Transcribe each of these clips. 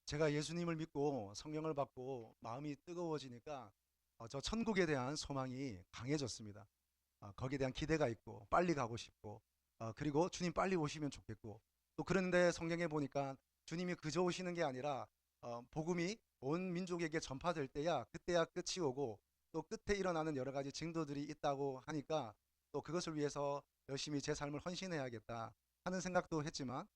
제가 예수님을 믿고 성령을 받고 마음이 뜨거워지니까 저 천국에 대한 소망이 강해졌습니다. 거기에 대한 기대가 있고 빨리 가고 싶고 그리고 주님 빨리 오시면 좋겠고 또 그런데 성경에 보니까 주님이 그저 오시는 게 아니라 복음이 온 민족에게 전파될 때야 그때야 끝이 오고 또 끝에 일어나는 여러 가지 징조들이 있다고 하니까 또 그것을 위해서 열심히 제 삶을 헌신해야겠다 하는 생각도 했지만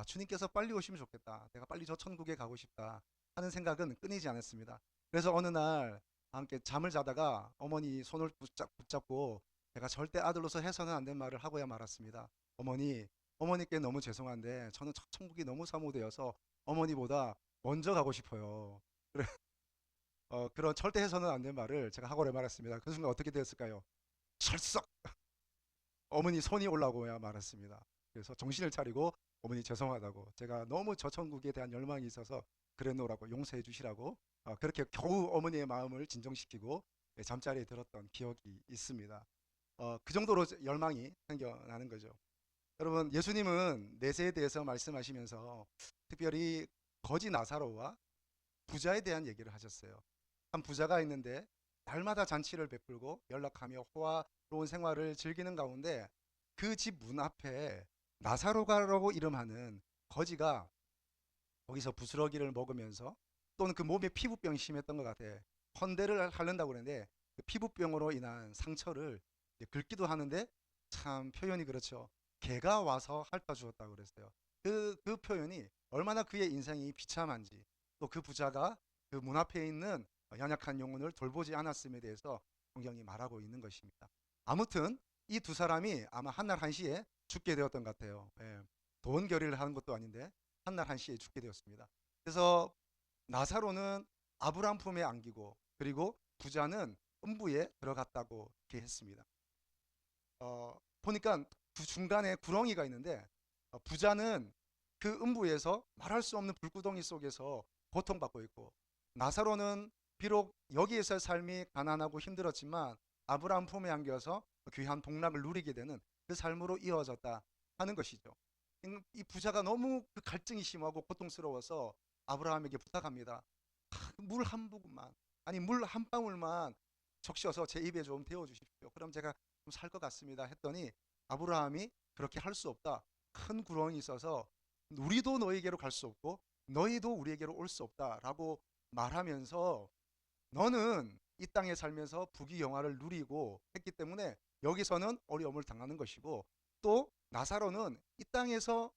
주님께서 빨리 오시면 좋겠다. 내가 빨리 저 천국에 가고 싶다 하는 생각은 끊이지 않았습니다. 그래서 어느 날 함께 잠을 자다가 어머니 손을 붙잡고 제가 절대 아들로서 해서는 안 된 말을 하고야 말았습니다. 어머니께 너무 죄송한데 저는 천국이 너무 사모되어서 어머니보다 먼저 가고 싶어요. 그래, 그런 절대 해서는 안 된 말을 제가 하고야 말았습니다. 그 순간 어떻게 되었을까요? 철썩! 어머니 손이 올라오고야 말았습니다. 그래서 정신을 차리고 어머니 죄송하다고 제가 너무 저 천국에 대한 열망이 있어서 그랬노라고 용서해 주시라고 그렇게 겨우 어머니의 마음을 진정시키고 잠자리에 들었던 기억이 있습니다. 그 정도로 열망이 생겨나는 거죠. 여러분, 예수님은 내세에 대해서 말씀하시면서 특별히 거지 나사로와 부자에 대한 얘기를 하셨어요. 한 부자가 있는데 날마다 잔치를 베풀고 연락하며 호화로운 생활을 즐기는 가운데 그 집 문 앞에 나사로가라고 이름하는 거지가 거기서 부스러기를 먹으면서 또는 그 몸에 피부병이 심했던 것 같아. 헌대를 하려다고 그러는데 그 피부병으로 인한 상처를 긁기도 하는데 참 표현이 그렇죠. 개가 와서 핥아 주었다고 그랬어요. 그 표현이 얼마나 그의 인생이 비참한지 또 그 부자가 그 문 앞에 있는 연약한 영혼을 돌보지 않았음에 대해서 성경이 말하고 있는 것입니다. 아무튼 이 두 사람이 아마 한날 한시에 죽게 되었던 것 같아요. 예. 돈 결의를 하는 것도 아닌데 한날 한시에 죽게 되었습니다. 그래서 나사로는 아브라함 품에 안기고 그리고 부자는 음부에 들어갔다고 이렇게 했습니다. 보니까 그 중간에 구렁이가 있는데 부자는 그 음부에서 말할 수 없는 불구덩이 속에서 고통받고 있고 나사로는 비록 여기에서의 삶이 가난하고 힘들었지만 아브라함 품에 안겨서 귀한 복락을 누리게 되는 그 삶으로 이어졌다 하는 것이죠. 이 부자가 너무 그 갈증이 심하고 고통스러워서 아브라함에게 부탁합니다. 물 한 모금만, 아니 물 한 방울만 적셔서 제 입에 좀 데워 주십시오. 그럼 제가 좀 살 것 같습니다. 했더니 아브라함이 그렇게 할 수 없다. 큰 구렁이 있어서 우리도 너에게로 갈 수 없고 너희도 우리에게로 올 수 없다라고 말하면서 너는 이 땅에 살면서 부귀영화를 누리고 했기 때문에 여기서는 어려움을 당하는 것이고 또 나사로는 이 땅에서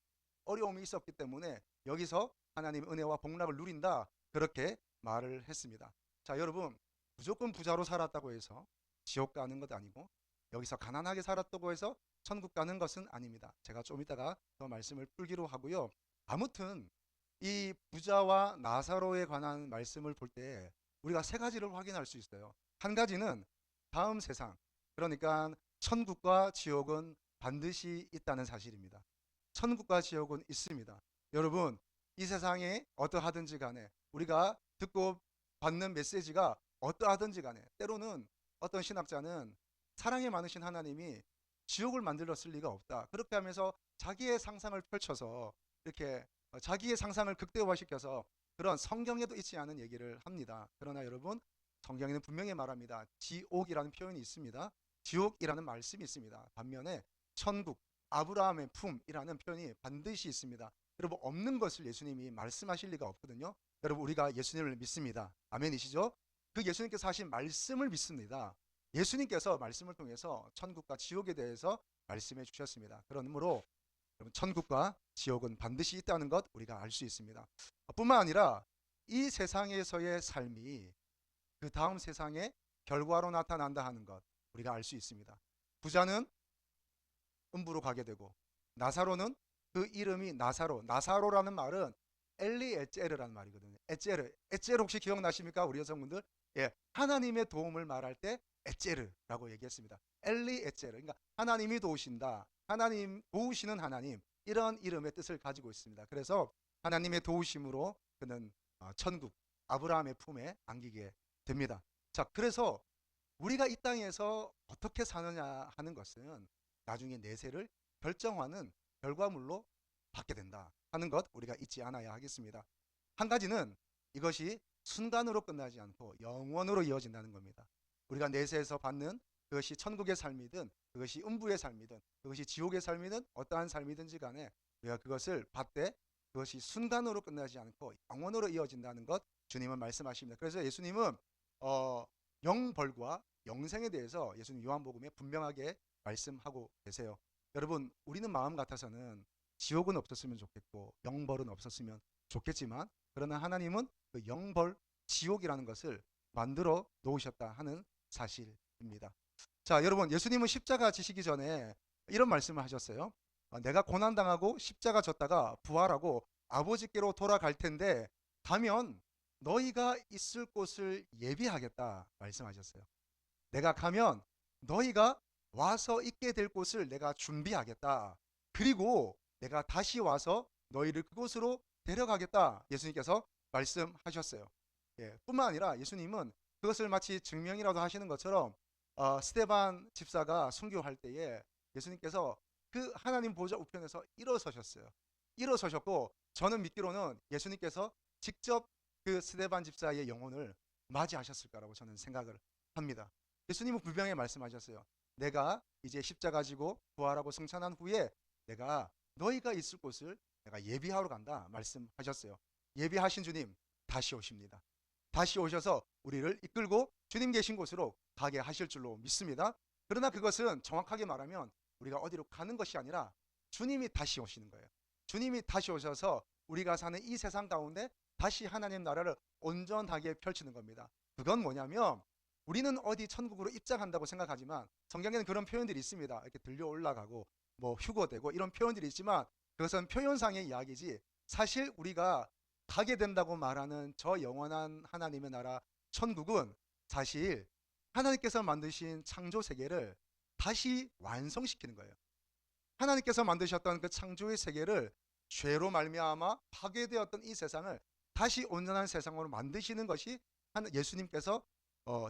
어려움이 있었기 때문에 여기서 하나님의 은혜와 복락을 누린다 그렇게 말을 했습니다. 자, 여러분, 무조건 부자로 살았다고 해서 지옥 가는 것 아니고 여기서 가난하게 살았다고 해서 천국 가는 것은 아닙니다. 제가 좀 이따가 더 말씀을 풀기로 하고요. 아무튼 이 부자와 나사로에 관한 말씀을 볼 때 우리가 세 가지를 확인할 수 있어요. 한 가지는 다음 세상, 그러니까 천국과 지옥은 반드시 있다는 사실입니다. 천국과 지옥은 있습니다. 여러분, 이 세상에 어떠하든지 간에 우리가 듣고 받는 메시지가 어떠하든지 간에 때로는 어떤 신학자는 사랑이 많으신 하나님이 지옥을 만들었을 리가 없다. 그렇게 하면서 자기의 상상을 펼쳐서 이렇게 자기의 상상을 극대화시켜서 그런 성경에도 있지 않은 얘기를 합니다. 그러나 여러분, 성경에는 분명히 말합니다. 지옥이라는 표현이 있습니다. 지옥이라는 말씀이 있습니다. 반면에 천국, 아브라함의 품이라는 표현이 반드시 있습니다. 여러분, 없는 것을 예수님이 말씀하실 리가 없거든요. 여러분, 우리가 예수님을 믿습니다. 아멘이시죠? 그 예수님께서 하신 말씀을 믿습니다. 예수님께서 말씀을 통해서 천국과 지옥에 대해서 말씀해 주셨습니다. 그러므로 여러분, 천국과 지옥은 반드시 있다는 것 우리가 알 수 있습니다. 뿐만 아니라 이 세상에서의 삶이 그 다음 세상의 결과로 나타난다 하는 것 우리가 알 수 있습니다. 부자는 음부로 가게 되고 나사로는 그 이름이 나사로라는 말은 엘리 에제르라는 말이거든요. 에제르 혹시 기억나십니까? 우리 여성분들? 예, 하나님의 도움을 말할 때 에제르라고 얘기했습니다. 엘리 에제르, 그러니까 하나님이 도우신다, 하나님 도우시는 하나님 이런 이름의 뜻을 가지고 있습니다. 그래서 하나님의 도우심으로 그는 천국 아브라함의 품에 안기게 됩니다. 자, 그래서 우리가 이 땅에서 어떻게 사느냐 하는 것은 나중에 내세를 결정하는 결과물로 받게 된다 하는 것 우리가 잊지 않아야 하겠습니다. 한 가지는 이것이 순간으로 끝나지 않고 영원으로 이어진다는 겁니다. 우리가 내세에서 받는 그것이 천국의 삶이든 그것이 음부의 삶이든 그것이 지옥의 삶이든 어떠한 삶이든지 간에 우리가 그것을 받되 그것이 순간으로 끝나지 않고 영원으로 이어진다는 것 주님은 말씀하십니다. 그래서 예수님은 영벌과 영생에 대해서 예수님 요한복음에 분명하게 말씀하고 계세요. 여러분, 우리는 마음 같아서는 지옥은 없었으면 좋겠고 영벌은 없었으면 좋겠지만, 그러나 하나님은 그 영벌, 지옥이라는 것을 만들어 놓으셨다 하는 사실입니다. 자, 여러분, 예수님은 십자가 지시기 전에 이런 말씀을 하셨어요. 내가 고난당하고 십자가 졌다가 부활하고 아버지께로 돌아갈 텐데 가면 너희가 있을 곳을 예비하겠다 말씀하셨어요. 내가 가면 너희가 와서 있게 될 곳을 내가 준비하겠다. 그리고 내가 다시 와서 너희를 그곳으로 데려가겠다. 예수님께서 말씀하셨어요. 뿐만 아니라 예수님은 그것을 마치 증명이라도 하시는 것처럼 스데반 집사가 순교할 때에 예수님께서 그 하나님 보좌 우편에서 일어서셨어요. 일어서셨고, 저는 믿기로는 예수님께서 직접 그 스데반 집사의 영혼을 맞이하셨을 거라고 저는 생각을 합니다. 예수님은 분명히 말씀하셨어요. 내가 이제 십자가 지고 부활하고 승천한 후에 내가 너희가 있을 곳을 내가 예비하러 간다 말씀하셨어요. 예비하신 주님 다시 오십니다. 다시 오셔서 우리를 이끌고 주님 계신 곳으로 가게 하실 줄로 믿습니다. 그러나 그것은 정확하게 말하면 우리가 어디로 가는 것이 아니라 주님이 다시 오시는 거예요. 주님이 다시 오셔서 우리가 사는 이 세상 가운데 다시 하나님 나라를 온전하게 펼치는 겁니다. 그건 뭐냐면 우리는 어디 천국으로 입장한다고 생각하지만 성경에는 그런 표현들이 있습니다. 이렇게 들려 올라가고 뭐 휴거되고 이런 표현들이 있지만 그것은 표현상의 이야기지, 사실 우리가 가게 된다고 말하는 저 영원한 하나님의 나라 천국은 사실 하나님께서 만드신 창조 세계를 다시 완성시키는 거예요. 하나님께서 만드셨던 그 창조의 세계를 죄로 말미암아 파괴되었던 이 세상을 다시 온전한 세상으로 만드시는 것이 예수님께서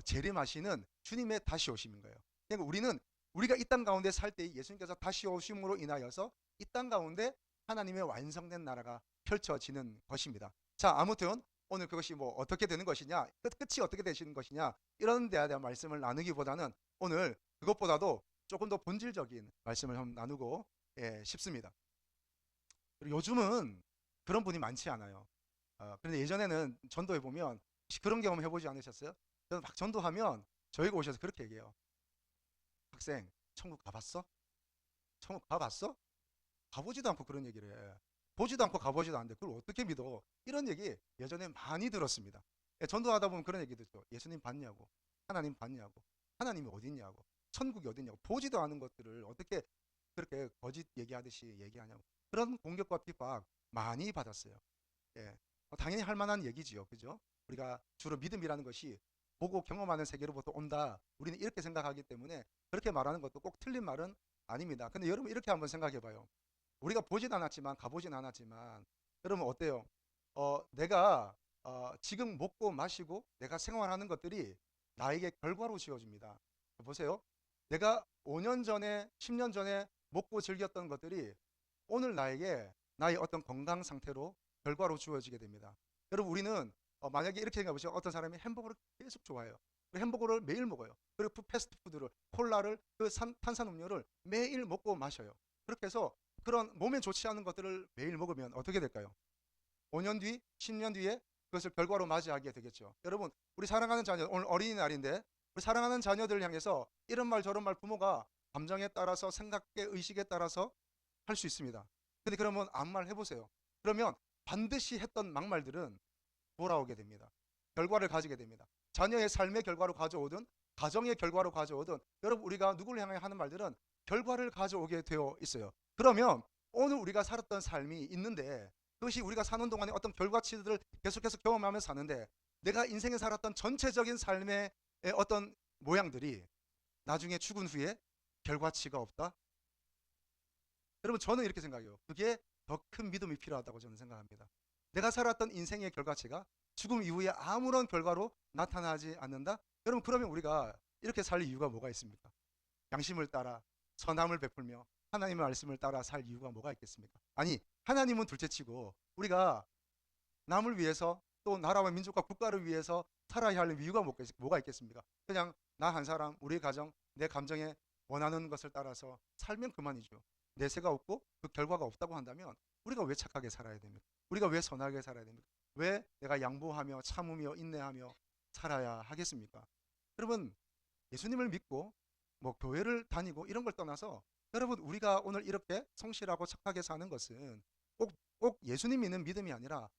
재림하시는 주님의 다시 오심인 거예요. 그러니까 우리가 이 땅 가운데 살 때 예수님께서 다시 오심으로 인하여서 이 땅 가운데 하나님의 완성된 나라가 펼쳐지는 것입니다. 자, 아무튼 오늘 그것이 뭐 어떻게 되는 것이냐, 끝이 어떻게 되시는 것이냐, 이런 데에 대한 말씀을 나누기보다는 오늘 그것보다도 조금 더 본질적인 말씀을 좀 나누고 싶습니다. 요즘은 그런 분이 많지 않아요. 그런데 예전에는 전도해 보면 혹시 그런 경험 해보지 않으셨어요? 저는 막 전도하면 저희가 오셔서 그렇게 얘기해요. 학생, 천국 가봤어? 천국 가봤어? 가보지도 않고 그런 얘기를 해. 보지도 않고 가보지도 않는데 그걸 어떻게 믿어? 이런 얘기 예전에 많이 들었습니다. 전도하다 보면 그런 얘기 듣죠. 예수님 봤냐고, 하나님 봤냐고, 하나님이 어디 있냐고, 천국이 어디 있냐고, 보지도 않은 것들을 어떻게 그렇게 거짓 얘기하듯이 얘기하냐고, 그런 공격과 핍박 많이 받았어요. 당연히 할 만한 얘기지요. 그죠? 우리가 주로 믿음이라는 것이 보고 경험하는 세계로부터 온다. 우리는 이렇게 생각하기 때문에 그렇게 말하는 것도 꼭 틀린 말은 아닙니다. 근데 여러분 이렇게 한번 생각해 봐요. 우리가 보진 않았지만, 가보진 않았지만, 여러분 어때요? 내가 지금 먹고 마시고 내가 생활하는 것들이 나에게 결과로 지어집니다. 보세요. 내가 5년 전에 10년 전에 먹고 즐겼던 것들이 오늘 나의 어떤 건강 상태로 결과로 주어지게 됩니다. 여러분 우리는 만약에 이렇게 생각해보죠. 어떤 사람이 햄버거를 계속 좋아해요. 햄버거를 매일 먹어요. 그리고 패스트푸드를, 콜라를, 탄산음료를 매일 먹고 마셔요. 그렇게 해서 그런 몸에 좋지 않은 것들을 매일 먹으면 어떻게 될까요? 5년 뒤, 10년 뒤에 그것을 결과로 맞이하게 되겠죠. 여러분, 우리 사랑하는 자녀, 오늘 어린이날인데 우리 사랑하는 자녀들을 향해서 이런 말 저런 말 부모가 감정에 따라서, 생각에, 의식에 따라서 할 수 있습니다. 근데 그러면 아무 말 해보세요. 그러면 반드시 했던 막말들은 돌아오게 됩니다. 결과를 가지게 됩니다. 자녀의 삶의 결과로 가져오든 가정의 결과로 가져오든, 여러분 우리가 누구를 향해 하는 말들은 결과를 가져오게 되어 있어요. 그러면 오늘 우리가 살았던 삶이 있는데 그것이 우리가 사는 동안에 어떤 결과치들을 계속해서 경험하면서 사는데, 내가 인생에 살았던 전체적인 삶의 어떤 모양들이 나중에 죽은 후에 결과치가 없다? 여러분 저는 이렇게 생각해요. 그게 더 큰 믿음이 필요하다고 저는 생각합니다. 내가 살았던 인생의 결과치가 죽음 이후에 아무런 결과로 나타나지 않는다? 여러분 그러면 우리가 이렇게 살 이유가 뭐가 있습니까? 양심을 따라 선함을 베풀며 하나님의 말씀을 따라 살 이유가 뭐가 있겠습니까? 아니, 하나님은 둘째치고 우리가 남을 위해서 또 나라와 민족과 국가를 위해서 살아야 할 이유가 뭐가 있겠습니까? 그냥 나 한 사람, 우리 가정, 내 감정에 원하는 것을 따라서 살면 그만이죠. 내세가 없고 그 결과가 없다고 한다면 우리가 왜 착하게 살아야 됩니까? 우리가 왜 선하게 살아야 됩니까? 왜 내가 양보하며 참으며 인내하며 살아야 하겠습니까? 여러분, 예수님을 믿고 뭐 교회를 다니고 이런 걸 떠나서 여러분, 우리가 오늘 이렇게 성실하고 착하게 사는 것은 꼭 예수님 믿는 믿음이 아니라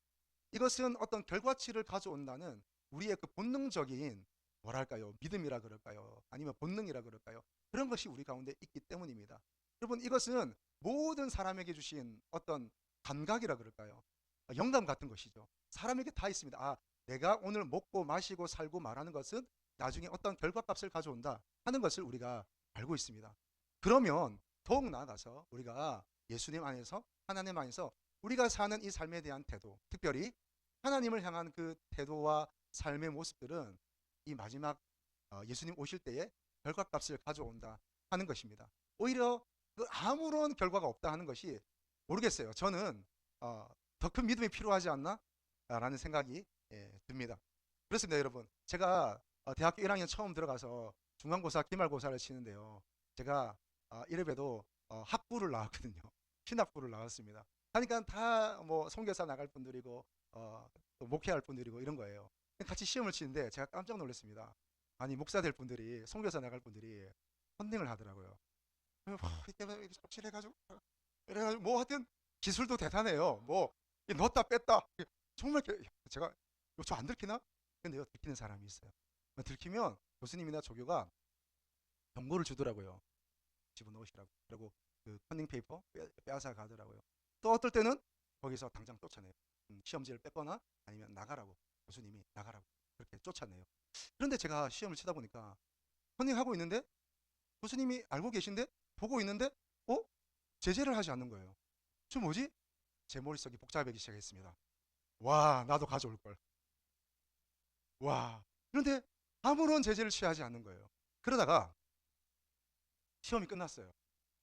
이것은 어떤 결과치를 가져온다는 우리의 그 본능적인 뭐랄까요, 믿음이라 그럴까요, 아니면 본능이라 그럴까요, 그런 것이 우리 가운데 있기 때문입니다. 여러분, 이것은 모든 사람에게 주신 어떤 감각이라 그럴까요, 영감 같은 것이죠. 사람에게 다 있습니다. 내가 오늘 먹고 마시고 살고 말하는 것은 나중에 어떤 결과값을 가져온다 하는 것을 우리가 알고 있습니다. 그러면 더욱 나아가서 우리가 예수님 안에서, 하나님 안에서 우리가 사는 이 삶에 대한 태도, 특별히 하나님을 향한 그 태도와 삶의 모습들은 이 마지막 예수님 오실 때에 결과값을 가져온다 하는 것입니다. 오히려 그 아무런 결과가 없다 하는 것이, 모르겠어요. 저는 더 큰 믿음이 필요하지 않나? 라는 생각이 듭니다. 그렇습니다, 여러분. 제가 대학교 1학년 처음 들어가서 중간고사, 기말고사를 치는데요. 제가 1급에도 학부를 나왔거든요. 신학부를 나왔습니다. 하니까 다 뭐 선교사 나갈 분들이고 또 목회할 분들이고 이런 거예요. 같이 시험을 치는데 제가 깜짝 놀랐습니다. 아니, 목사 될 분들이, 선교사 나갈 분들이 헌팅을 하더라고요. 해가지고 그래가지고 뭐 하여튼 기술도 대단해요. 뭐 넣었다 뺐다 정말 제가 저 안 들키나? 근데요, 들키는 사람이 있어요. 들키면 교수님이나 조교가 경고를 주더라고요. 집어넣으시라고. 그리고 그 컨닝 페이퍼 빼앗아 가더라고요. 또 어떨 때는 거기서 당장 쫓아내요. 시험지를 뺐거나 아니면 나가라고, 교수님이 나가라고 그렇게 쫓아내요. 그런데 제가 시험을 치다 보니까 컨닝하고 있는데 교수님이 알고 계신데, 보고 있는데 제재를 하지 않는 거예요. 저 뭐지? 제 머릿속이 복잡해지기 시작했습니다. 와, 나도 가져올 걸. 와. 그런데 아무런 제재를 취하지 않는 거예요. 그러다가 시험이 끝났어요.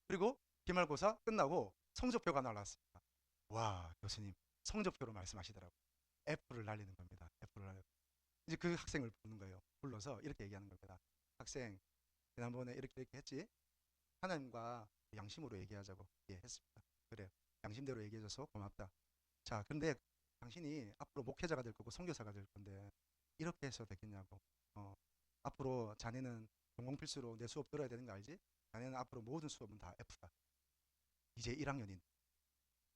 그리고 기말고사 끝나고 성적표가 날라왔습니다. 와, 교수님 성적표로 말씀하시더라고요. F를 날리는 겁니다. F를 날려. 이제 그 학생을 부르는 거예요. 불러서 이렇게 얘기하는 겁니다. 학생, 지난번에 이렇게 했지? 하나님과 양심으로 얘기하자고 했습니다. 그래, 양심대로 얘기해줘서 고맙다. 자, 근데 당신이 앞으로 목회자가 될 거고 선교사가 될 건데 이렇게 해서 되겠냐고. 앞으로 자네는 전공필수로 내 수업 들어야 되는 거 알지? 자네는 앞으로 모든 수업은 다 F다. 이제 1학년인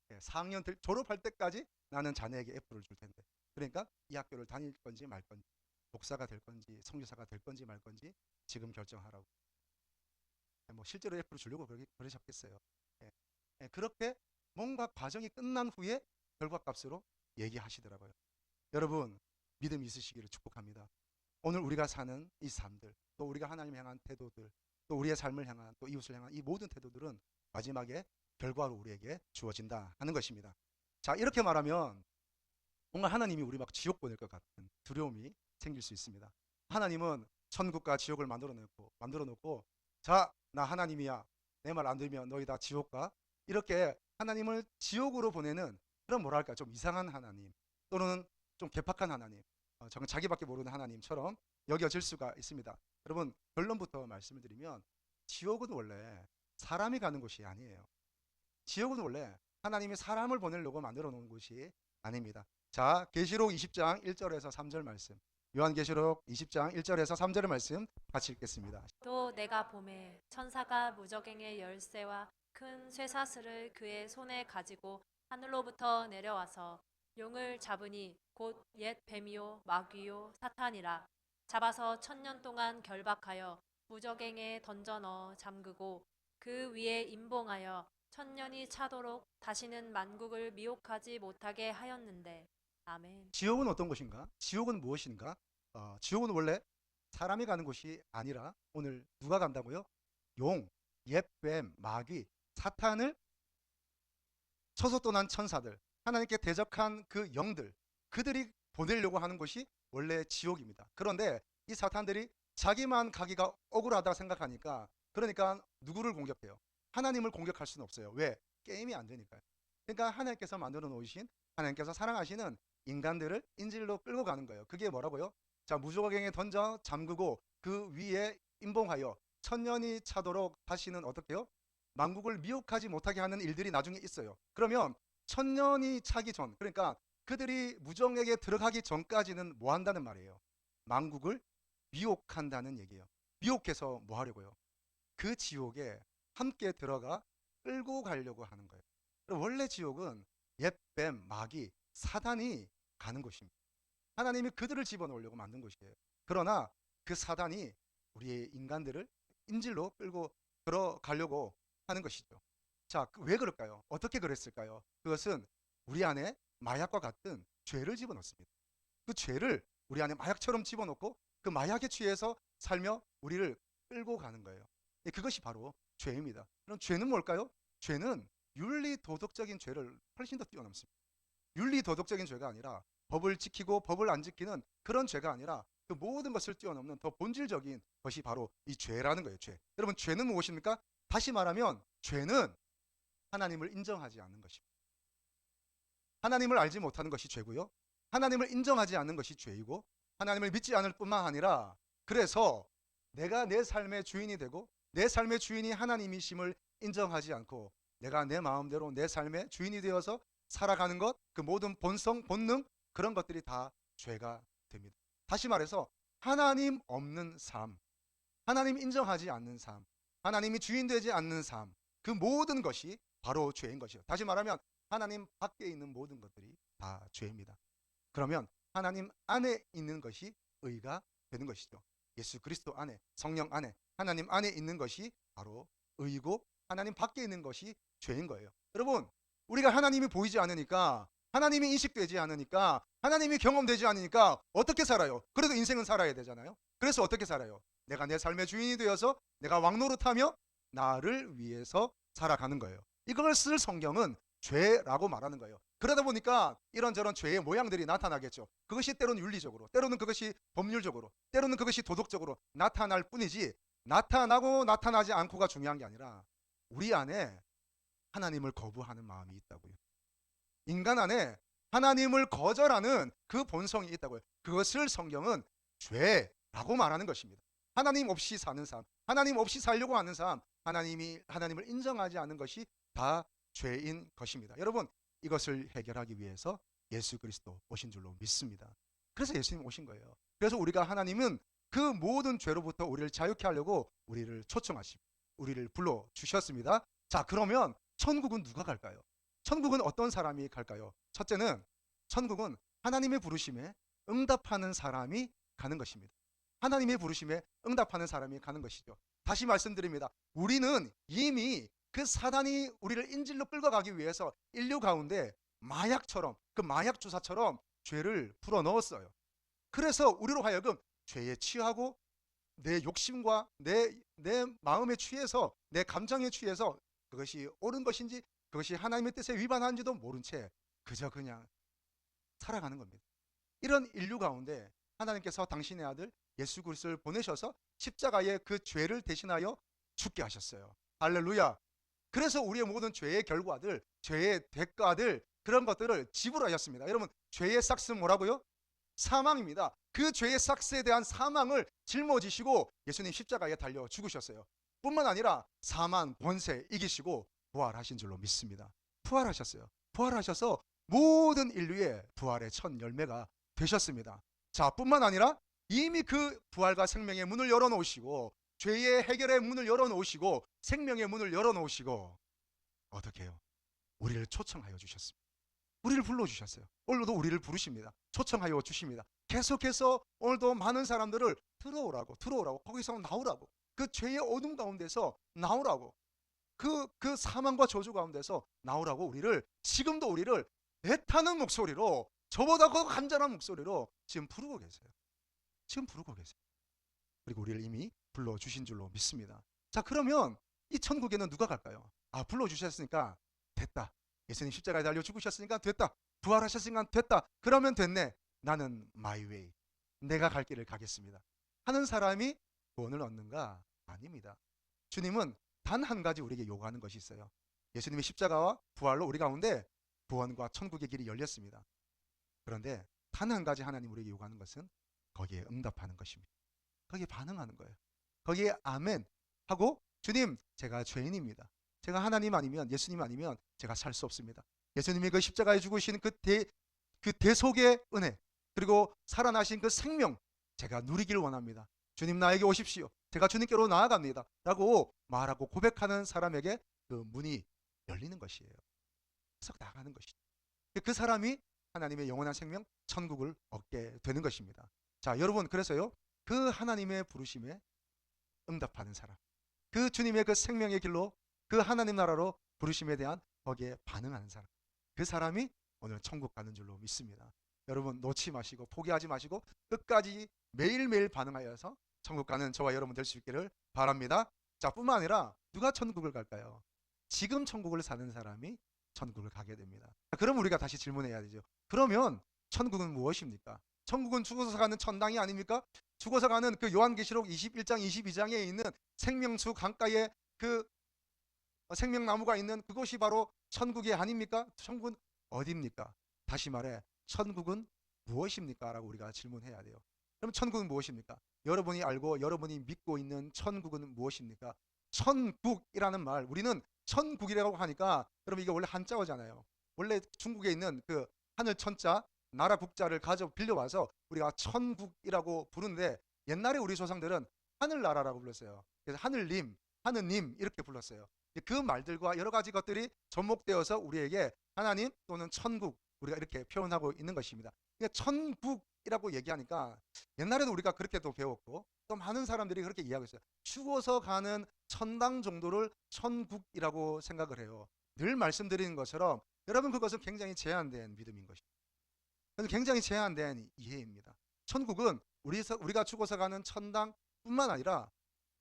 4학년 졸업할 때까지 나는 자네에게 F를 줄 텐데, 그러니까 이 학교를 다닐 건지 말 건지, 목사가 될 건지 선교사가 될 건지 말 건지 지금 결정하라고. 뭐 실제로 F를 주려고 그러셨겠어요. 그렇게 뭔가 과정이 끝난 후에 결과값으로 얘기하시더라고요. 여러분, 믿음 있으시기를 축복합니다. 오늘 우리가 사는 이 삶들, 또 우리가 하나님 향한 태도들, 또 우리의 삶을 향한, 또 이웃을 향한 이 모든 태도들은 마지막에 결과로 우리에게 주어진다 하는 것입니다. 자, 이렇게 말하면 뭔가 하나님이 우리 막 지옥 보낼 것 같은 두려움이 생길 수 있습니다. 하나님은 천국과 지옥을 만들어 놓고 자, 나 하나님이야, 내 말 안 들으면 너희 다 지옥 가, 이렇게 하나님을 지옥으로 보내는 그런 뭐랄까 좀 이상한 하나님, 또는 좀 괴팍한 하나님, 정말 자기밖에 모르는 하나님처럼 여겨질 수가 있습니다. 여러분, 결론부터 말씀을 드리면 지옥은 원래 사람이 가는 곳이 아니에요. 지옥은 원래 하나님이 사람을 보내려고 만들어 놓은 곳이 아닙니다. 자, 계시록 20장 1절에서 3절 말씀, 요한계시록 20장 1절에서 3절의 말씀 같이 읽겠습니다. 또 내가 보매 천사가 무저갱의 열쇠와 큰 쇠사슬을 그의 손에 가지고 하늘로부터 내려와서 용을 잡으니 곧 옛 뱀이요 마귀요 사탄이라. 잡아서 1000년 동안 결박하여 무저갱에 던져 넣어 잠그고 그 위에 임봉하여 1000년이 차도록 다시는 만국을 미혹하지 못하게 하였는데. 아멘. 지옥은 어떤 곳인가? 지옥은 무엇인가? 지옥은 원래 사람이 가는 곳이 아니라 오늘 누가 간다고요? 용, 옛뱀, 마귀, 사탄을 쳐서 떠난 천사들, 하나님께 대적한 그 영들, 그들이 보내려고 하는 곳이 원래 지옥입니다. 그런데 이 사탄들이 자기만 가기가 억울하다 생각하니까, 그러니까 누구를 공격해요? 하나님을 공격할 수는 없어요. 왜? 게임이 안 되니까요. 그러니까 하나님께서 만들어 놓으신, 하나님께서 사랑하시는 인간들을 인질로 끌고 가는 거예요. 그게 뭐라고요? 자, 무저갱에 던져 잠그고 그 위에 임봉하여 천년이 차도록 다시는 어떻게 해요? 만국을 미혹하지 못하게 하는 일들이 나중에 있어요. 그러면 천년이 차기 전, 그러니까 그들이 무정에게 들어가기 전까지는 뭐 한다는 말이에요? 만국을 미혹한다는 얘기예요. 미혹해서 뭐 하려고요? 그 지옥에 함께 들어가 끌고 가려고 하는 거예요. 원래 지옥은 옛뱀, 마귀, 사단이 가는 곳입니다. 하나님이 그들을 집어넣으려고 만든 곳이에요. 그러나 그 사단이 우리의 인간들을 인질로 끌고 들어가려고 하는 것이죠. 자, 왜 그럴까요? 어떻게 그랬을까요? 그것은 우리 안에 마약과 같은 죄를 집어넣습니다. 그 죄를 우리 안에 마약처럼 집어넣고 그 마약에 취해서 살며 우리를 끌고 가는 거예요. 그것이 바로 죄입니다. 그럼 죄는 뭘까요? 죄는 윤리 도덕적인 죄를 훨씬 더 뛰어넘습니다. 윤리 도덕적인 죄가 아니라 법을 지키고 법을 안 지키는 그런 죄가 아니라 그 모든 것을 뛰어넘는 더 본질적인 것이 바로 이 죄라는 거예요. 죄. 여러분, 죄는 무엇입니까? 다시 말하면 죄는 하나님을 인정하지 않는 것입니다. 하나님을 알지 못하는 것이 죄고요. 하나님을 인정하지 않는 것이 죄이고 하나님을 믿지 않을 뿐만 아니라 그래서 내가 내 삶의 주인이 되고 내 삶의 주인이 하나님이심을 인정하지 않고 내가 내 마음대로 내 삶의 주인이 되어서 살아가는 것, 그 모든 본성, 본능 그런 것들이 다 죄가 됩니다. 다시 말해서 하나님 없는 삶, 하나님 인정하지 않는 삶, 하나님이 주인 되지 않는 삶, 그 모든 것이 바로 죄인 것이요. 다시 말하면 하나님 밖에 있는 모든 것들이 다 죄입니다. 그러면 하나님 안에 있는 것이 의가 되는 것이죠. 예수 그리스도 안에, 성령 안에, 하나님 안에 있는 것이 바로 의고 하나님 밖에 있는 것이 죄인 거예요. 여러분, 우리가 하나님이 보이지 않으니까, 하나님이 인식되지 않으니까, 하나님이 경험되지 않으니까 어떻게 살아요? 그래도 인생은 살아야 되잖아요. 그래서 어떻게 살아요? 내가 내 삶의 주인이 되어서 내가 왕노릇하며 나를 위해서 살아가는 거예요. 이걸 쓸 성경은 죄라고 말하는 거예요. 그러다 보니까 이런저런 죄의 모양들이 나타나겠죠. 그것이 때로는 윤리적으로, 때로는 그것이 법률적으로, 때로는 그것이 도덕적으로 나타날 뿐이지 나타나고 나타나지 않고가 중요한 게 아니라 우리 안에 하나님을 거부하는 마음이 있다고요. 인간 안에 하나님을 거절하는 그 본성이 있다고요. 그것을 성경은 죄라고 말하는 것입니다. 하나님 없이 사는 삶, 하나님 없이 살려고 하는 삶, 하나님을 인정하지 않는 것이 다 죄인 것입니다. 여러분, 이것을 해결하기 위해서 예수 그리스도 오신 줄로 믿습니다. 그래서 예수님 오신 거예요. 그래서 우리가 하나님은 그 모든 죄로부터 우리를 자유케 하려고 우리를 초청하시고 우리를 불러 주셨습니다. 자, 그러면 천국은 누가 갈까요? 천국은 어떤 사람이 갈까요? 첫째는 천국은 하나님의 부르심에 응답하는 사람이 가는 것입니다. 하나님의 부르심에 응답하는 사람이 가는 것이죠. 다시 말씀드립니다. 우리는 이미 그 사단이 우리를 인질로 끌고 가기 위해서 인류 가운데 마약처럼, 그 마약 주사처럼 죄를 불어 넣었어요. 그래서 우리로 하여금 죄에 취하고 내 욕심과 내 마음에 취해서, 내 감정에 취해서 그것이 옳은 것인지 그것이 하나님의 뜻에 위반한지도 모른 채 그저 그냥 살아가는 겁니다. 이런 인류 가운데 하나님께서 당신의 아들 예수 그리스도를 보내셔서 십자가에 그 죄를 대신하여 죽게 하셨어요. 할렐루야. 그래서 우리의 모든 죄의 결과들, 죄의 대가들, 그런 것들을 지불하셨습니다. 여러분, 죄의 삭스는 뭐라고요? 사망입니다. 그 죄의 삭스에 대한 사망을 짊어지시고 예수님 십자가에 달려 죽으셨어요. 뿐만 아니라 사망, 번세 이기시고 부활하신 줄로 믿습니다. 부활하셨어요. 부활하셔서 모든 인류의 부활의 첫 열매가 되셨습니다. 자, 뿐만 아니라 이미 그 부활과 생명의 문을 열어놓으시고 죄의 해결의 문을 열어놓으시고 생명의 문을 열어놓으시고 어떻게 해요? 우리를 초청하여 주셨습니다. 우리를 불러주셨어요. 오늘도 우리를 부르십니다. 초청하여 주십니다. 계속해서 오늘도 많은 사람들을 들어오라고 거기서 나오라고, 그 죄의 어둠 가운데서 나오라고, 그 사망과 저주 가운데서 나오라고 우리를, 지금도 우리를 애타는 목소리로, 저보다 더 간절한 목소리로 지금 부르고 계세요. 지금 부르고 계세요. 그리고 우리를 이미 불러주신 줄로 믿습니다. 자, 그러면 이 천국에는 누가 갈까요? 아, 불러주셨으니까 됐다. 예수님 십자가에 달려 죽으셨으니까 됐다. 부활하셨으니까 됐다. 그러면 됐네. 나는 my way, 내가 갈 길을 가겠습니다 하는 사람이 구원을 얻는가? 아닙니다. 주님은 단 한 가지 우리에게 요구하는 것이 있어요. 예수님의 십자가와 부활로 우리 가운데 구원과 천국의 길이 열렸습니다. 그런데 단 한 가지 하나님 우리에게 요구하는 것은 거기에 응답하는 것입니다. 거기에 반응하는 거예요. 거기에 아멘 하고 주님 제가 죄인입니다. 제가 하나님 아니면 예수님 아니면 제가 살 수 없습니다. 예수님이 그 십자가에 죽으신 그 대속의 은혜 그리고 살아나신 그 생명 제가 누리길 원합니다. 주님 나에게 오십시오. 제가 주님께로 나아갑니다. 라고 말하고 고백하는 사람에게 그 문이 열리는 것이에요. 계속 나가는 것이죠. 그 사람이 하나님의 영원한 생명 천국을 얻게 되는 것입니다. 자, 여러분 그래서요. 그 하나님의 부르심에 응답하는 사람, 그 주님의 그 생명의 길로 그 하나님 나라로 부르심에 대한 거기에 반응하는 사람, 그 사람이 오늘 천국 가는 줄로 믿습니다. 여러분 놓지 마시고 포기하지 마시고 끝까지 매일매일 반응하여서 천국 가는 저와 여러분 될 수 있기를 바랍니다. 자, 뿐만 아니라 누가 천국을 갈까요? 지금 천국을 사는 사람이 천국을 가게 됩니다. 그럼 우리가 다시 질문해야 되죠. 그러면 천국은 무엇입니까? 천국은 죽어서 가는 천당이 아닙니까? 죽어서 가는 그 요한계시록 21장 22장에 있는 생명수 강가에 그 생명나무가 있는 그것이 바로 천국이 아닙니까? 천국은 어디입니까? 다시 말해 천국은 무엇입니까? 라고 우리가 질문해야 돼요. 그럼 천국은 무엇입니까? 여러분이 알고 여러분이 믿고 있는 천국은 무엇입니까? 천국이라는 말, 우리는 천국이라고 하니까 여러분 이게 원래 한자어잖아요. 원래 중국에 있는 그 하늘 천자 나라 국자를 빌려와서 우리가 천국이라고 부르는데 옛날에 우리 조상들은 하늘나라라고 불렀어요. 그래서 하늘님, 하느님 이렇게 불렀어요. 그 말들과 여러 가지 것들이 접목되어서 우리에게 하나님 또는 천국 우리가 이렇게 표현하고 있는 것입니다. 그러니까 천국이라고 얘기하니까 옛날에도 우리가 그렇게도 배웠고 또 많은 사람들이 그렇게 이야기하고 있어요. 죽어서 가는 천당 정도를 천국이라고 생각을 해요. 늘 말씀드리는 것처럼 여러분 그것은 굉장히 제한된 믿음인 것입니다. 굉장히 제한된 이해입니다. 천국은 우리가 죽어서 가는 천당뿐만 아니라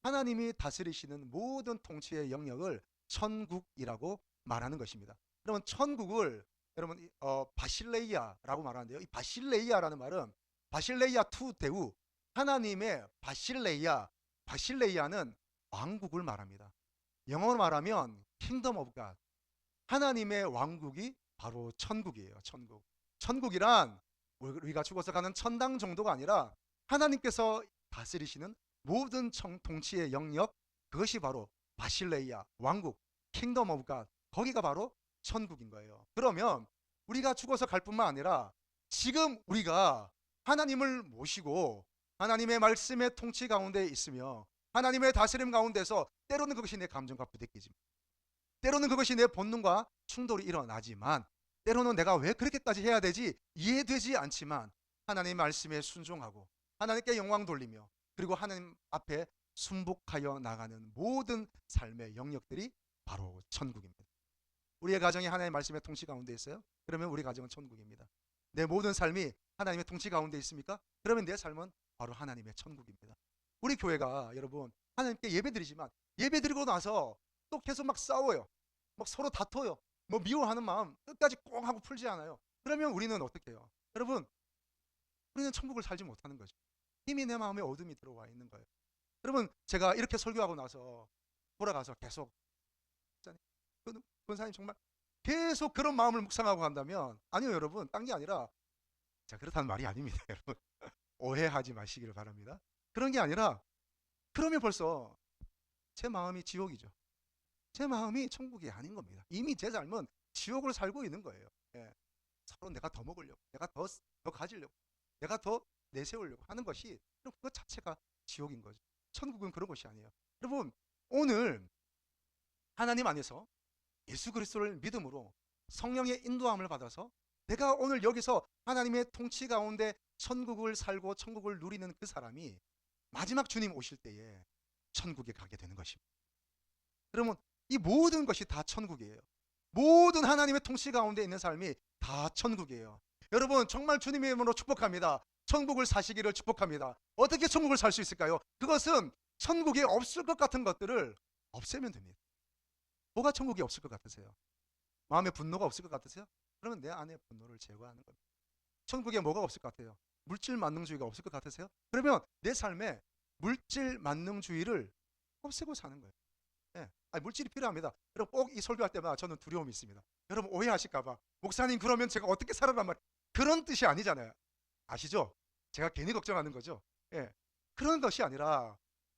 하나님이 다스리시는 모든 통치의 영역을 천국이라고 말하는 것입니다. 여러분 천국을 여러분 바실레이아라고 말하는데요. 이 바실레이아라는 말은 바실레이아 투 데우 하나님의 바실레이아는 왕국을 말합니다. 영어로 말하면 킹덤 오브 갓 하나님의 왕국이 바로 천국이에요. 천국이란 우리가 죽어서 가는 천당 정도가 아니라 하나님께서 다스리시는 모든 통치의 영역 그것이 바로 바실레이아 왕국 킹덤 오브 갓 거기가 바로 천국인 거예요. 그러면 우리가 죽어서 갈 뿐만 아니라 지금 우리가 하나님을 모시고 하나님의 말씀의 통치 가운데 있으며 하나님의 다스림 가운데서 때로는 그것이 내 감정과 부대끼지만 때로는 그것이 내 본능과 충돌이 일어나지만 때로는 내가 왜 그렇게까지 해야 되지 이해되지 않지만 하나님의 말씀에 순종하고 하나님께 영광 돌리며 그리고 하나님 앞에 순복하여 나가는 모든 삶의 영역들이 바로 천국입니다. 우리의 가정이 하나님의 말씀의 통치 가운데 있어요? 그러면 우리 가정은 천국입니다. 내 모든 삶이 하나님의 통치 가운데 있습니까? 그러면 내 삶은 바로 하나님의 천국입니다. 우리 교회가 여러분 하나님께 예배드리지만 예배드리고 나서 또 계속 막 싸워요. 막 서로 다퉈요. 뭐 미워하는 마음 끝까지 꽁 하고 풀지 않아요. 그러면 우리는 어떻게 해요? 여러분 우리는 천국을 살지 못하는 거죠. 이미 내 마음에 어둠이 들어와 있는 거예요. 여러분 제가 이렇게 설교하고 나서 돌아가서 계속 권사님 정말 계속 그런 마음을 묵상하고 한다면 아니요 여러분 딴 게 아니라 자 그렇다는 말이 아닙니다. 여러분 오해하지 마시기를 바랍니다. 그런 게 아니라 그러면 벌써 제 마음이 지옥이죠. 제 마음이 천국이 아닌 겁니다. 이미 제 삶은 지옥을 살고 있는 거예요. 예. 서로 내가 더 먹으려고 내가 더 가지려고 내가 더 내세우려고 하는 것이 그것 자체가 지옥인 거죠. 천국은 그런 것이 아니에요. 여러분 오늘 하나님 안에서 예수 그리스도를 믿음으로 성령의 인도함을 받아서 내가 오늘 여기서 하나님의 통치 가운데 천국을 살고 천국을 누리는 그 사람이 마지막 주님 오실 때에 천국에 가게 되는 것입니다. 여러분 이 모든 것이 다 천국이에요. 모든 하나님의 통치 가운데 있는 삶이 다 천국이에요. 여러분 정말 주님의 이름으로 축복합니다. 천국을 사시기를 축복합니다. 어떻게 천국을 살 수 있을까요? 그것은 천국에 없을 것 같은 것들을 없애면 됩니다. 뭐가 천국에 없을 것 같으세요? 마음에 분노가 없을 것 같으세요? 그러면 내 안에 분노를 제거하는 겁니다. 천국에 뭐가 없을 것 같아요? 물질 만능주의가 없을 것 같으세요? 그러면 내 삶에 물질 만능주의를 없애고 사는 거예요. 네. 물질이 필요합니다. 여러분 꼭 이 설교할 때마다 저는 두려움이 있습니다. 여러분 오해하실까 봐 목사님 그러면 제가 어떻게 살아란 말이에요? 그런 뜻이 아니잖아요. 아시죠? 제가 괜히 걱정하는 거죠. 예. 그런 것이 아니라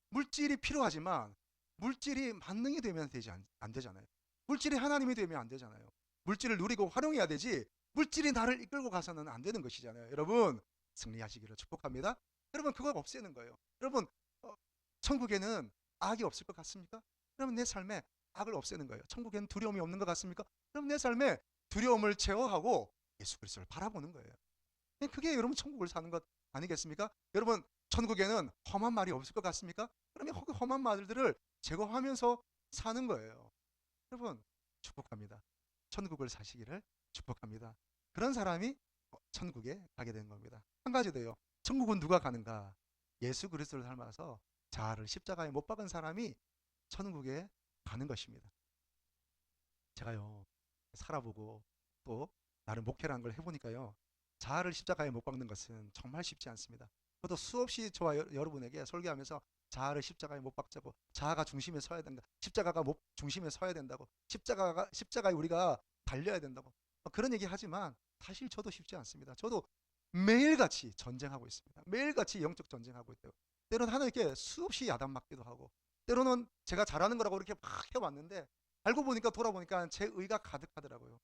물질이 필요하지만 물질이 만능이 되면 안 되잖아요. 물질이 하나님이 되면 안 되잖아요. 물질을 누리고 활용해야 되지 물질이 나를 이끌고 가서는 안 되는 것이잖아요. 여러분 승리하시기를 축복합니다. 여러분 그거 없애는 거예요. 여러분 천국에는 악이 없을 것 같습니까? 그러면 내 삶에 악을 없애는 거예요. 천국에는 두려움이 없는 것 같습니까? 그럼 내 삶에 두려움을 제어하고 예수 그리스도를 바라보는 거예요. 그게 여러분 천국을 사는 것 아니겠습니까? 여러분 천국에는 험한 말이 없을 것 같습니까? 그러면 그 험한 말들을 제거하면서 사는 거예요. 여러분 축복합니다. 천국을 사시기를 축복합니다. 그런 사람이 천국에 가게 되는 겁니다. 한 가지 더요. 천국은 누가 가는가? 예수 그리스도를 닮아서 자아를 십자가에 못 박은 사람이 천국에 가는 것입니다. 제가요 살아보고 또 나름 목회라는 걸 해보니까요 자아를 십자가에 못 박는 것은 정말 쉽지 않습니다. 저도 수없이 저와 여러분에게 설교하면서 자아를 십자가에 못 박자고 자아가 중심에 서야 된다. 십자가가 중심에 서야 된다고. 십자가에 우리가 달려야 된다고. 그런 얘기 하지만 사실 저도 쉽지 않습니다. 저도 매일같이 전쟁하고 있습니다. 매일같이 영적 전쟁하고 있대요. 때로는 하나님께 수없이 야단맞기도 하고 때로는 제가 잘하는 거라고 이렇게 막 해왔는데 알고 보니까 돌아보니까 제 의가 가득하더라고요.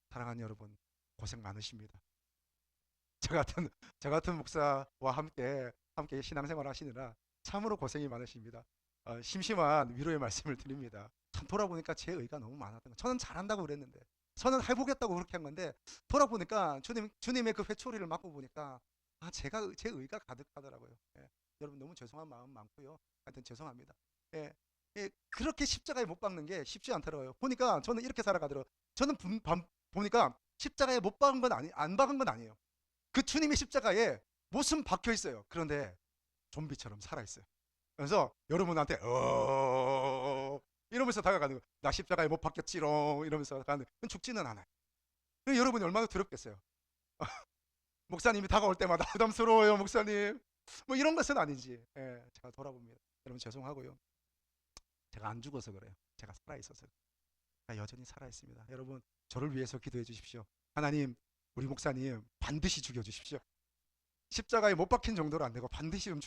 사랑하는 여러분 고생 많으십니다. 저 같은 목사와 함께 신앙생활 하시느라 참으로 고생이 많으십니다. 심심한 위로의 말씀을 드립니다. 참 돌아보니까 제 의가 너무 많았던 거. 저는 잘한다고 그랬는데, 저는 해보겠다고 그렇게 한 건데 돌아보니까 주님의 그 회초리를 맞고 보니까 제 의가 가득하더라고요. 예. 여러분 너무 죄송한 마음 많고요. 하여튼 죄송합니다. 예. 예. 그렇게 십자가에 못 박는 게 쉽지 않더라고요. 보니까 저는 이렇게 살아가더라고요. 저는 보니까 십자가에 못 박은 건 안 박은 건 아니에요. 그 주님의 십자가에 못은 박혀 있어요. 그런데 좀비처럼 살아 있어요. 그래서 여러분한테 이러면서 다가가는 거예요. 나 십자가에 못 박혔지롱 이러면서 다가가는 거예요. 죽지는 않아요. 여러분이 얼마나 두렵겠어요. 목사님이 다가올 때마다 부담스러워요 목사님. 뭐 이런 것은 아니지. 예, 제가 돌아봅니다. 여러분 죄송하고요. 제가 안 죽어서 그래요. 제가 살아있어서. 제가 여전히 살아있습니다. 여러분 저를 위해서 기도해 주십시오. 하나님 우리 목사님 반드시 죽여주십시오. 십자가에 못 박힌 정도로 안 되고 반드시 좀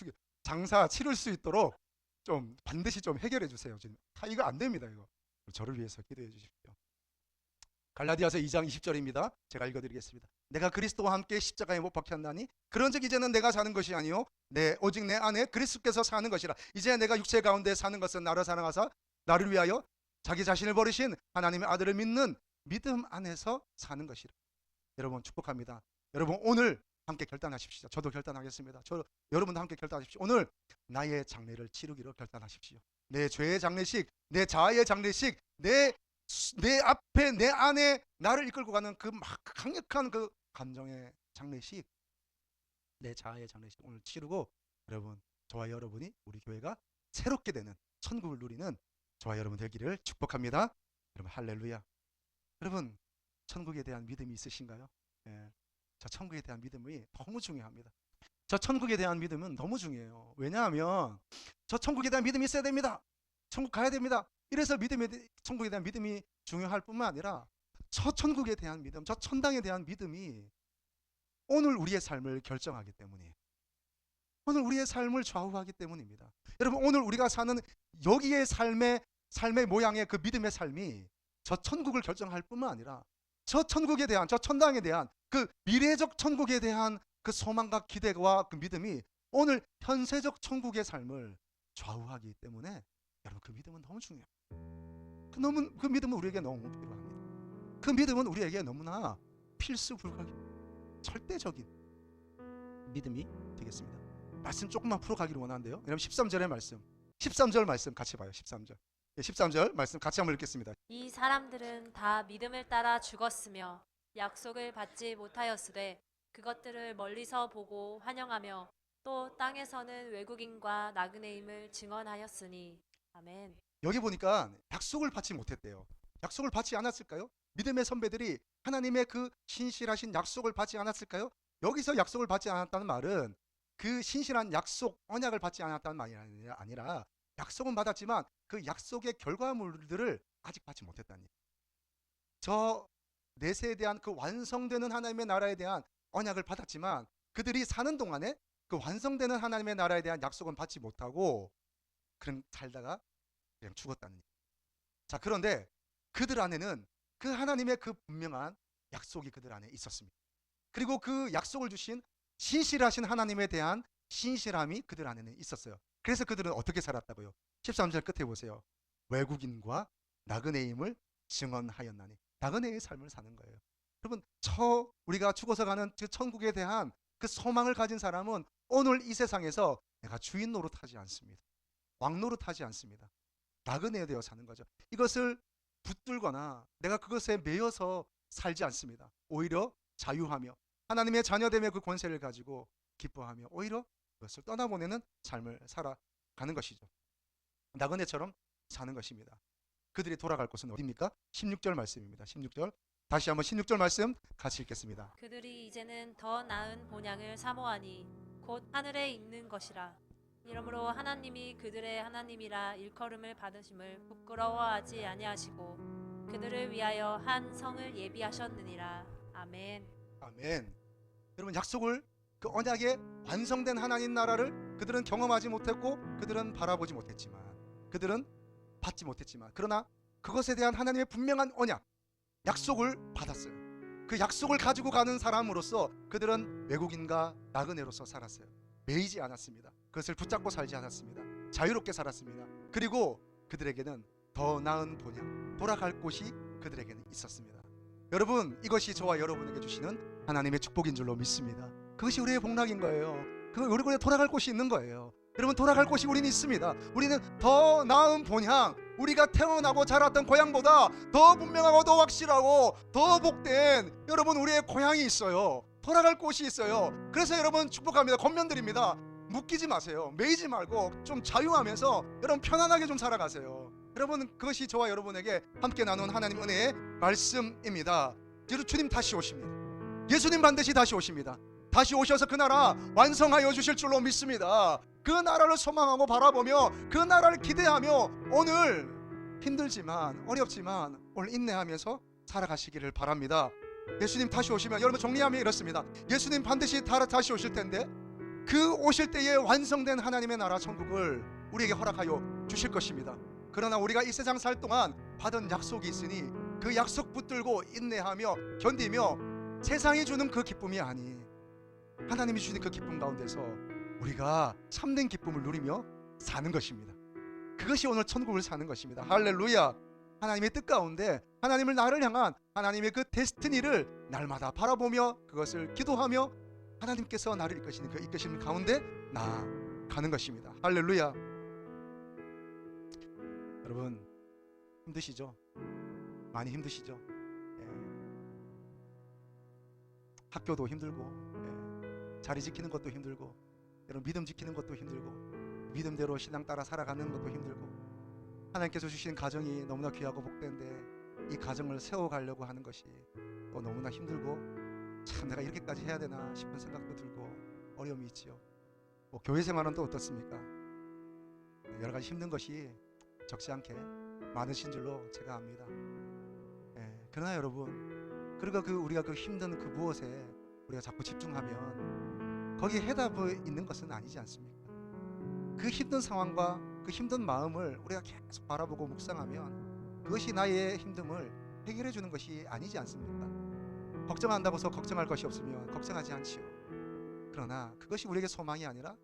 장사 치를 수 있도록 좀 반드시 좀 해결해 주세요. 지금 이거 안 됩니다. 이거 저를 위해서 기도해 주십시오. 갈라디아서 2장 20절입니다. 제가 읽어드리겠습니다. 내가 그리스도와 함께 십자가에 못 박혔나니 그런즉 이제는 내가 사는 것이 아니요 오직 내 안에 그리스도께서 사는 것이라. 이제 내가 육체 가운데 사는 것은 나를 사랑하사 나를 위하여 자기 자신을 버리신 하나님의 아들을 믿는 믿음 안에서 사는 것이라. 여러분 축복합니다. 여러분 오늘 함께 결단하십시오. 저도 결단하겠습니다. 여러분도 함께 결단하십시오. 오늘 나의 장례를 치르기로 결단하십시오. 내 죄의 장례식, 내 자아의 장례식, 내 앞에 내 안에 나를 이끌고 가는 그 막 강력한 그 감정의 장례식, 내 자아의 장례식 오늘 치르고 여러분 저와 여러분이 우리 교회가 새롭게 되는 천국을 누리는 저와 여러분 되기를 축복합니다. 여러분 할렐루야. 여러분 천국에 대한 믿음이 있으신가요? 예. 저 천국에 대한 믿음이 너무 중요합니다. 저 천국에 대한 믿음은 너무 중요해요. 왜냐하면 저 천국에 대한 믿음이 있어야 됩니다. 천국 가야 됩니다. 이래서 천국에 대한 믿음이 중요할 뿐만 아니라 저 천국에 대한 믿음, 저 천당에 대한 믿음이 오늘 우리의 삶을 결정하기 때문이에요. 오늘 우리의 삶을 좌우하기 때문입니다. 여러분 오늘 우리가 사는 여기의 삶의 모양의 그 믿음의 삶이 저 천국을 결정할 뿐만 아니라 저 천국에 대한, 저 천당에 대한 그 미래적 천국에 대한 그 소망과 기대와 그 믿음이 오늘 현세적 천국의 삶을 좌우하기 때문에 여러분 그 믿음은 너무 중요해요. 그 믿음은 우리에게 너무 필요합니다. 그 믿음은 우리에게 너무나 필수 불가결 절대적인 믿음이 되겠습니다. 말씀 조금만 풀어가기를 원하는데요. 여러분 13절의 말씀 13절 말씀 같이 봐요. 13절 13절 말씀 같이 한번 읽겠습니다. 이 사람들은 다 믿음을 따라 죽었으며 약속을 받지 못하였으되 그것들을 멀리서 보고 환영하며 또 땅에서는 외국인과 나그네임을 증언하였으니 아멘. 여기 보니까 약속을 받지 못했대요. 약속을 받지 않았을까요? 믿음의 선배들이 하나님의 그 신실하신 약속을 받지 않았을까요? 여기서 약속을 받지 않았다는 말은 그 신실한 약속, 언약을 받지 않았다는 말이 아니라 약속은 받았지만 그 약속의 결과물들을 아직 받지 못했다니. 저 내세에 대한 그 완성되는 하나님의 나라에 대한 언약을 받았지만 그들이 사는 동안에 그 완성되는 하나님의 나라에 대한 약속은 받지 못하고 그냥 살다가 그냥 죽었다는 얘기예요. 자, 그런데 그들 안에는 그 하나님의 그 분명한 약속이 그들 안에 있었습니다. 그리고 그 약속을 주신 신실하신 하나님에 대한 신실함이 그들 안에는 있었어요. 그래서 그들은 어떻게 살았다고요? 13절 끝에 보세요. 외국인과 나그네임을 증언하였나니. 나그네의 삶을 사는 거예요. 여러분, 우리가 죽어서 가는 그 천국에 대한 그 소망을 가진 사람은 오늘 이 세상에서 내가 주인 노릇하지 않습니다. 왕 노릇하지 않습니다. 나그네 되어 사는 거죠. 이것을 붙들거나 내가 그것에 매여서 살지 않습니다. 오히려 자유하며 하나님의 자녀됨의 그 권세를 가지고 기뻐하며 오히려 그것을 떠나보내는 삶을 살아가는 것이죠. 나그네처럼 사는 것입니다. 그들이 돌아갈 곳은 어디입니까? 16절 말씀입니다. 16절 다시 한번 16절 말씀 같이 읽겠습니다. 그들이 이제는 더 나은 본향을 사모하니 곧 하늘에 있는 것이라. 이러므로 하나님이 그들의 하나님이라 일컬음을 받으심을 부끄러워하지 아니하시고 그들을 위하여 한 성을 예비하셨느니라. 아멘. 아멘. 여러분, 약속을 그 언약의 완성된 하나님 나라를 그들은 경험하지 못했고 그들은 바라보지 못했지만 그들은 받지 못했지만 그러나 그것에 대한 하나님의 분명한 언약 약속을 받았어요. 그 약속을 가지고 가는 사람으로서 그들은 외국인과 나그네로서 살았어요. 매이지 않았습니다. 그것을 붙잡고 살지 않았습니다. 자유롭게 살았습니다. 그리고 그들에게는 더 나은 본향, 돌아갈 곳이 그들에게는 있었습니다. 여러분, 이것이 저와 여러분에게 주시는 하나님의 축복인 줄로 믿습니다. 그것이 우리의 복락인 거예요. 우리가 돌아갈 곳이 있는 거예요. 여러분, 돌아갈 곳이 우리는 있습니다. 우리는 더 나은 본향, 우리가 태어나고 자랐던 고향보다 더 분명하고 더 확실하고 더 복된 여러분 우리의 고향이 있어요. 돌아갈 곳이 있어요. 그래서 여러분 축복합니다. 권면드립니다. 묶이지 마세요. 매이지 말고 좀 자유하면서 여러분 편안하게 좀 살아가세요. 여러분, 그것이 저와 여러분에게 함께 나눈 하나님 은혜의 말씀입니다. 주님 다시 오십니다. 예수님 반드시 다시 오십니다. 다시 오셔서 그 나라 완성하여 주실 줄로 믿습니다. 그 나라를 소망하고 바라보며 그 나라를 기대하며 오늘 힘들지만 어렵지만 오늘 인내하면서 살아가시기를 바랍니다. 예수님 다시 오시면 여러분 정리하면 이렇습니다. 예수님 반드시 다시 오실 텐데 그 오실 때에 완성된 하나님의 나라 천국을 우리에게 허락하여 주실 것입니다. 그러나 우리가 이 세상 살 동안 받은 약속이 있으니 그 약속 붙들고 인내하며 견디며 세상이 주는 그 기쁨이 아닌 하나님이 주신 그 기쁨 가운데서 우리가 참된 기쁨을 누리며 사는 것입니다. 그것이 오늘 천국을 사는 것입니다. 할렐루야. 하나님의 뜻 가운데 하나님을 나를 향한 하나님의 그 데스티니를 날마다 바라보며 그것을 기도하며 하나님께서 나를 이끄시는 그 이끄심 가운데 나아가는 것입니다. 할렐루야. 여러분 힘드시죠? 많이 힘드시죠? 학교도 힘들고 자리 지키는 것도 힘들고 여러분 믿음 지키는 것도 힘들고 믿음대로 신앙 따라 살아가는 것도 힘들고 하나님께서 주신 가정이 너무나 귀하고 복된데 이 가정을 세워가려고 하는 것이 또 너무나 힘들고 참 내가 이렇게까지 해야 되나 싶은 생각도 들고 어려움이 있지요. 뭐 교회 생활은 또 어떻습니까? 여러 가지 힘든 것이 적지 않게 많으신 줄로 제가 압니다. 그러나 여러분 그리고 우리가 그 힘든 그 무엇에 우리가 자꾸 집중하면 거기에 해답이 있는 것은 아니지 않습니까? 그 힘든 상황과 그 힘든 마음을 우리가 계속 바라보고 묵상하면 그것이 나의 힘듦을 해결해 주는 것이 아니지 않습니까? 걱정한다고 해서 걱정할 것이 없으면 걱정하지 않지요. 그러나 그것이 우리에게 소망이 아니라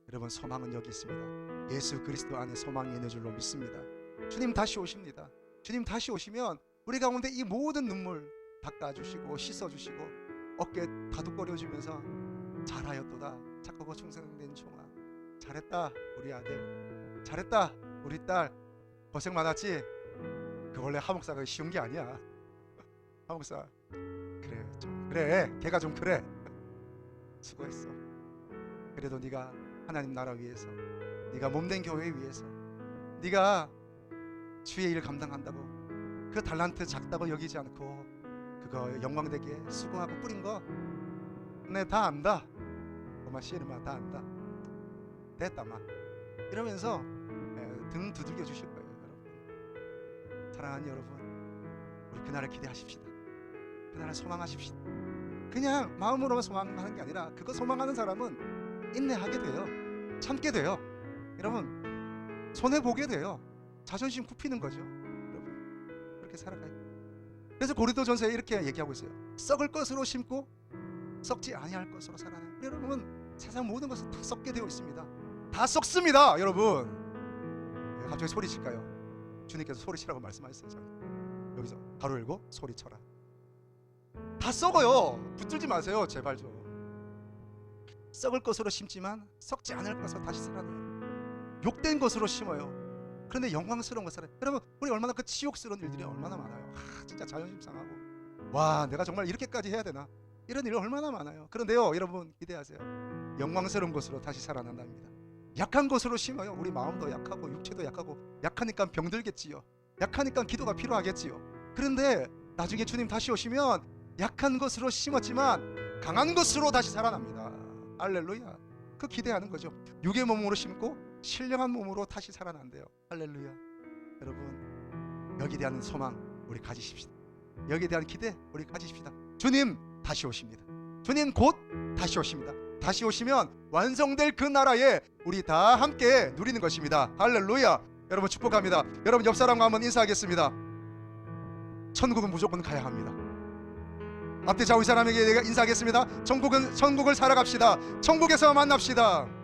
여러분 소망은 여기 있습니다. 예수 그리스도 안에 소망이 있는 줄로 믿습니다. 주님 다시 오십니다. 주님 다시 오시면 우리 가운데 이 모든 눈물 닦아주시고 씻어주시고 어깨 다독거려주면서 잘하였도다 착하고 충성된 종아, 잘했다 우리 아들, 잘했다 우리 딸, 고생 많았지? 그 원래 하목사가 쉬운 게 아니야. 하목사 그래 좀 그래 걔가 좀 그래 수고했어. 그래도 네가 하나님 나라 위해서 네가 몸된 교회 위해서 네가 주의 일 감당한다고 그 달란트 작다고 여기지 않고 그거 영광되게 수고하고 뿌린 거 내 다 안다. 엄마 씨름아 다 안다. 됐다 마 이러면서 등 두들겨 주실 거예요. 여러분 사랑하는 여러분 우리 그날을 기대하십시다. 그날을 소망하십시오. 그냥 마음으로만 소망하는 게 아니라 그거 소망하는 사람은 인내하게 돼요. 참게 돼요. 여러분 손해 보게 돼요. 자존심 굽히는 거죠. 여러분 그렇게 살아가요. 그래서 고린도전서에 이렇게 얘기하고 있어요. 썩을 것으로 심고 썩지 아니할 것으로 살아내요. 여러분 세상 모든 것은 다 썩게 되어 있습니다. 다 썩습니다. 여러분 갑자기 소리칠까요? 주님께서 소리치라고 말씀하셨어요. 저한테. 여기서 가로 열고 소리쳐라. 다 썩어요. 붙들지 마세요. 제발 좀. 썩을 것으로 심지만 썩지 않을 것으로 다시 살아나요. 욕된 것으로 심어요. 그런데 영광스러운 것을 살아요. 여러분 우리 얼마나 그 치욕스러운 일들이 얼마나 많아요. 진짜 자존심 상하고 와 내가 정말 이렇게까지 해야 되나 이런 일 얼마나 많아요. 그런데요 여러분 기대하세요. 영광스러운 것으로 다시 살아난답니다. 약한 것으로 심어요. 우리 마음도 약하고 육체도 약하고 약하니까 병들겠지요. 약하니까 기도가 필요하겠지요. 그런데 나중에 주님 다시 오시면 약한 것으로 심었지만 강한 것으로 다시 살아납니다. 할렐루야. 그 기대하는 거죠. 육의 몸으로 심고 신령한 몸으로 다시 살아난대요. 할렐루야. 여러분 여기에 대한 소망 우리 가지십시다. 여기에 대한 기대 우리 가지십시다. 주님 다시 오십니다. 주님 곧 다시 오십니다. 다시 오시면 완성될 그 나라에 우리 다 함께 누리는 것입니다. 할렐루야. 여러분 축복합니다. 여러분 옆 사람과 한번 인사하겠습니다. 천국은 무조건 가야 합니다. 앞에 좌우 사람에게 내가 인사하겠습니다. 천국을 살아갑시다. 천국에서 만납시다.